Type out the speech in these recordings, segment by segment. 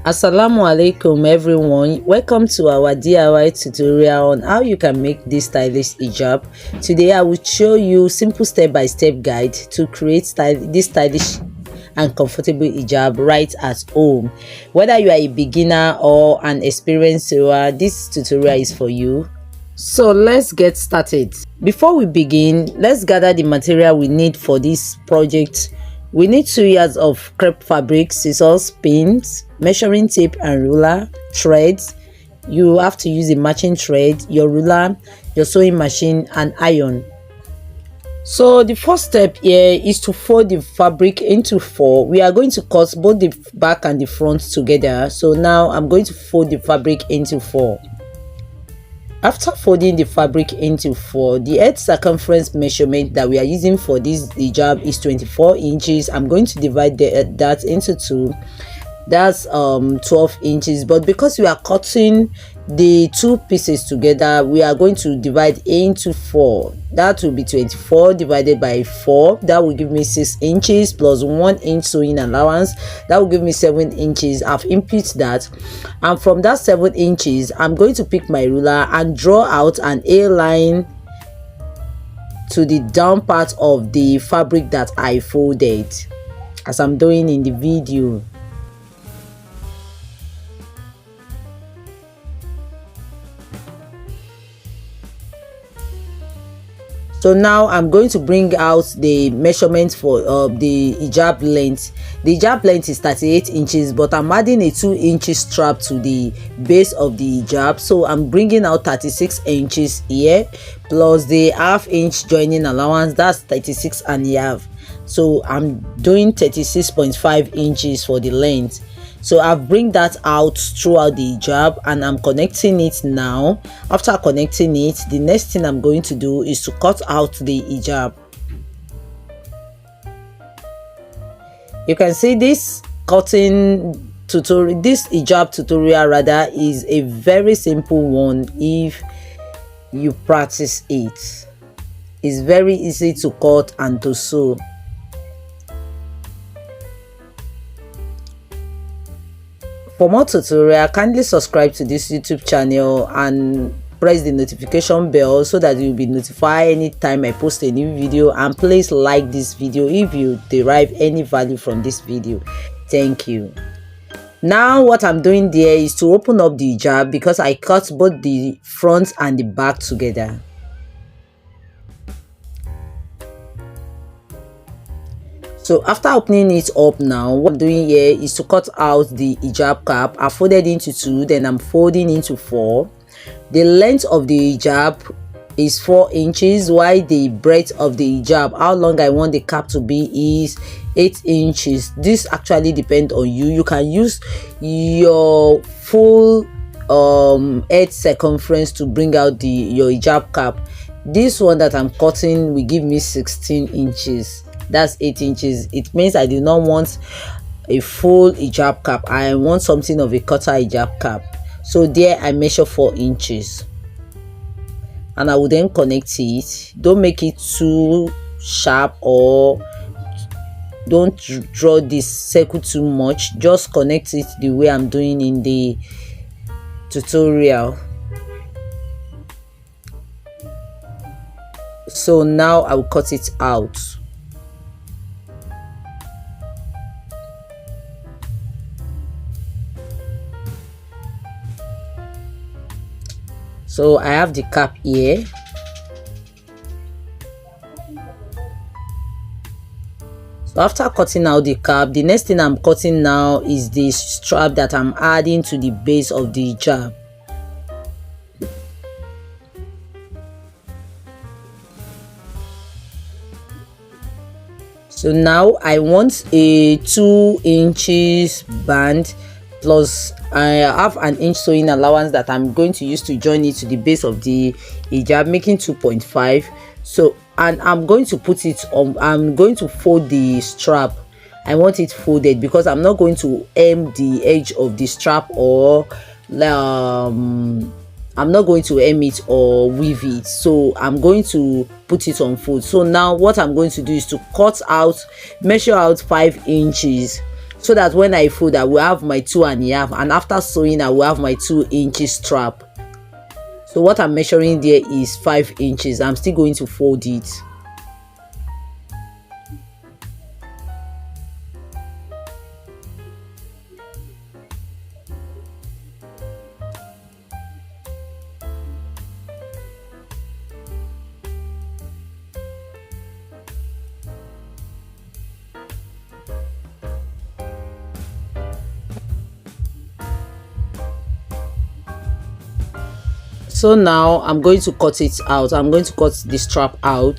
Assalamu alaikum everyone, welcome to our DIY tutorial on how you can make this stylish hijab. Today I will show you simple step-by-step guide to create this stylish and comfortable hijab right at home. Whether you are a beginner or an experienced sewer, this tutorial is for you. So let's get started. Before we begin, let's gather the material we need for this project. We need 2 yards of crepe fabric, scissors, pins, measuring tape and ruler, threads. You have to use a matching thread, your ruler, your sewing machine and iron. So the first step here is to fold the fabric into 4. We are going to cut both the back and the front together. So now I'm going to fold the fabric into 4. After folding the fabric into 4, the head circumference measurement that we are using for this hijab is 24 inches. I'm going to divide that into 2. That's 12 inches, but because we are cutting the 2 pieces together, we are going to divide into 4. That will be 24 divided by 4. That will give me 6 inches plus 1 inch sewing allowance. That will give me 7 inches. I've input that, and from that 7 inches I'm going to pick my ruler and draw out an A line to the down part of the fabric that I folded, as I'm doing in the video. So now I'm going to bring out the measurement for the hijab length. The hijab length is 38 inches, but I'm adding a 2 inches strap to the base of the hijab. So I'm bringing out 36 inches here, plus the ½ inch joining allowance, that's 36 and a half. So I'm doing 36.5 inches for the length. So I've bring that out throughout the hijab and I'm connecting it now. After connecting it, the next thing I'm going to do is to cut out the hijab. You can see this cutting tutorial, this hijab tutorial rather, is a very simple one if you practice it. It's very easy to cut and to sew. For more tutorial, kindly subscribe to this YouTube channel and press the notification bell so that you'll be notified anytime I post a new video, and please like this video if you derive any value from this video. Thank you. Now what I'm doing there is to open up the hijab because I cut both the front and the back together. So after opening it up now, what I'm doing here is to cut out the hijab cap. I folded into 2, then I'm folding into 4. The length of the hijab is 4 inches, while the breadth of the hijab, how long I want the cap to be, is 8 inches. This actually depends on you. You can use your full head circumference to bring out your hijab cap. This one that I'm cutting will give me 16 inches. That's 8 inches. It means I do not want a full hijab cap. I want something of a quarter hijab cap. So there I measure 4 inches and I will then connect it. Don't make it too sharp or don't draw this circle too much. Just connect it the way I'm doing in the tutorial. So now I will cut it out. So I have the cap here. So after cutting out the cap, the next thing I'm cutting now is the strap that I'm adding to the base of the hijab. So now I want a 2 inches band, plus I have an inch sewing allowance that I'm going to use to join it to the base of the hijab, making 2.5. So, and I'm going to put it on, I'm going to fold the strap. I want it folded because I'm not going to hem the edge of the strap, or I'm not going to hem it or weave it, so I'm going to put it on fold. So now what I'm going to do is to cut out, measure out 5 inches. so that when I fold, I will have my 2.5, and after sewing I will have my 2 inches strap. So what I'm measuring there is 5 inches. I'm still going to fold it. So now I'm going to cut it out. I'm going to cut the strap out.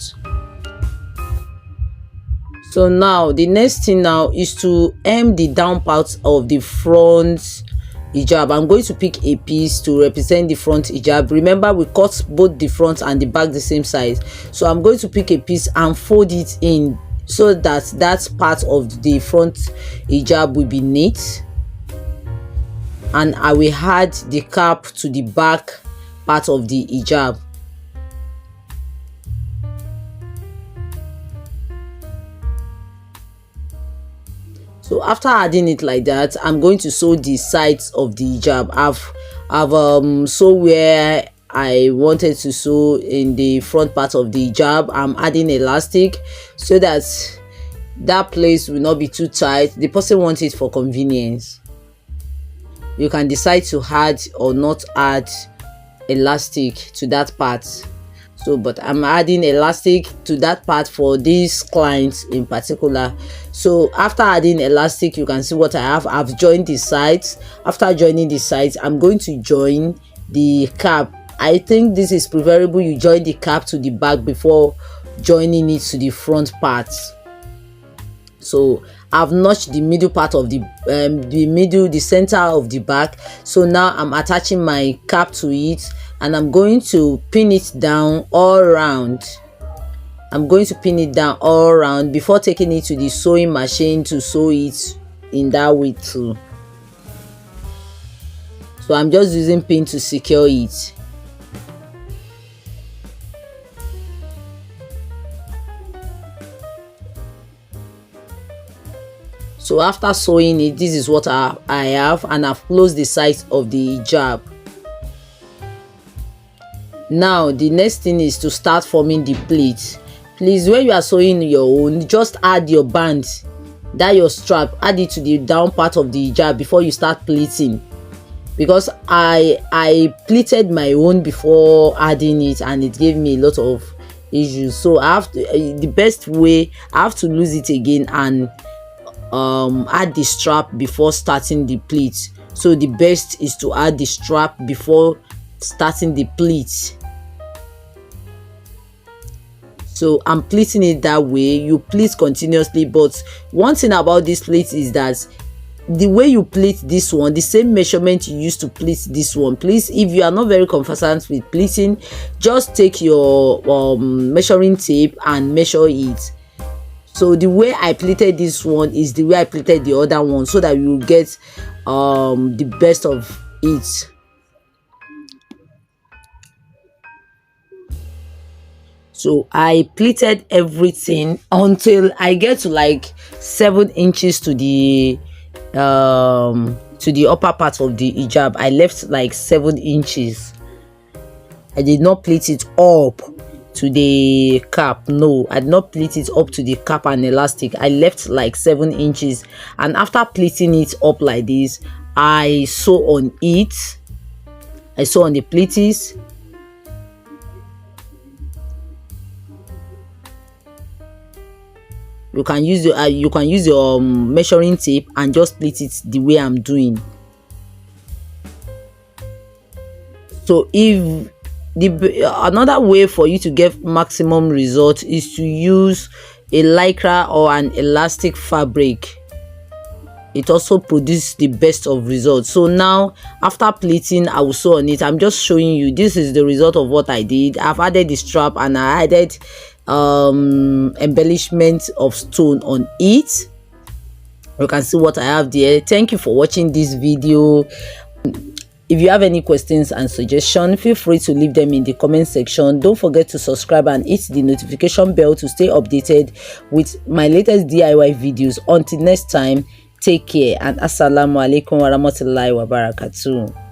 So now the next thing now is to hem the down part of the front hijab. I'm going to pick a piece to represent the front hijab. Remember, we cut both the front and the back the same size. So I'm going to pick a piece and fold it in so that that part of the front hijab will be neat, and I will add the cap to the back part of the hijab. So after adding it like that, I'm going to sew the sides of the hijab. I've sew where I wanted to sew in the front part of the hijab. I'm adding elastic so that that place will not be too tight. The person wants it for convenience. You can decide to add or not add elastic to that part. So but I'm adding elastic to that part for these clients in particular. So after adding elastic, you can see what I have. I've joined the sides. After joining the sides, I'm going to join the cap. I think this is preferable you join the cap to the back before joining it to the front part. So I've notched the middle part of the center of the back. So now I'm attaching my cap to it, and I'm going to pin it down all around. I'm going to pin it down all around before taking it to the sewing machine to sew it in that way too. So I'm just using pin to secure it. So after sewing it, this is what I have, and I've closed the sides of the hijab. Now the next thing is to start forming the pleat. Please, when you are sewing your own, just add your band, that your strap, add it to the down part of the hijab before you start pleating, because I pleated my own before adding it and it gave me a lot of issues. So I have to, the best way, I have to lose it again and add the strap before starting the pleat. So the best is to add the strap before starting the pleat. So I'm pleating it that way. You pleat continuously, but one thing about this pleat is that the way you pleat this one, the same measurement you use to pleat this one. Please, if you are not very conversant with pleating, just take your measuring tape and measure it. So the way I pleated this one is the way I pleated the other one, so that you will get the best of it. So I pleated everything until I get to like 7 inches to the upper part of the hijab. I left like 7 inches. I did not pleat it up to the cap. No, I did not pleat it up to the cap and elastic. I left like 7 inches, and after pleating it up like this, I sew on it. I sew on the pleaties. You can use your measuring tape and just pleat it the way I'm doing. So if another way for you to get maximum result is to use a lycra or an elastic fabric. It also produces the best of results. So now after pleating, I will sew on it. I'm just showing you, this is the result of what I did. I've added the strap and I added embellishment of stone on it. You can see what I have there. Thank you for watching this video. If you have any questions and suggestions, feel free to leave them in the comment section. Don't forget to subscribe and hit the notification bell to stay updated with my latest DIY videos. Until next time, Take care, and assalamu alaikum wa rahmatullahi wa barakatuh.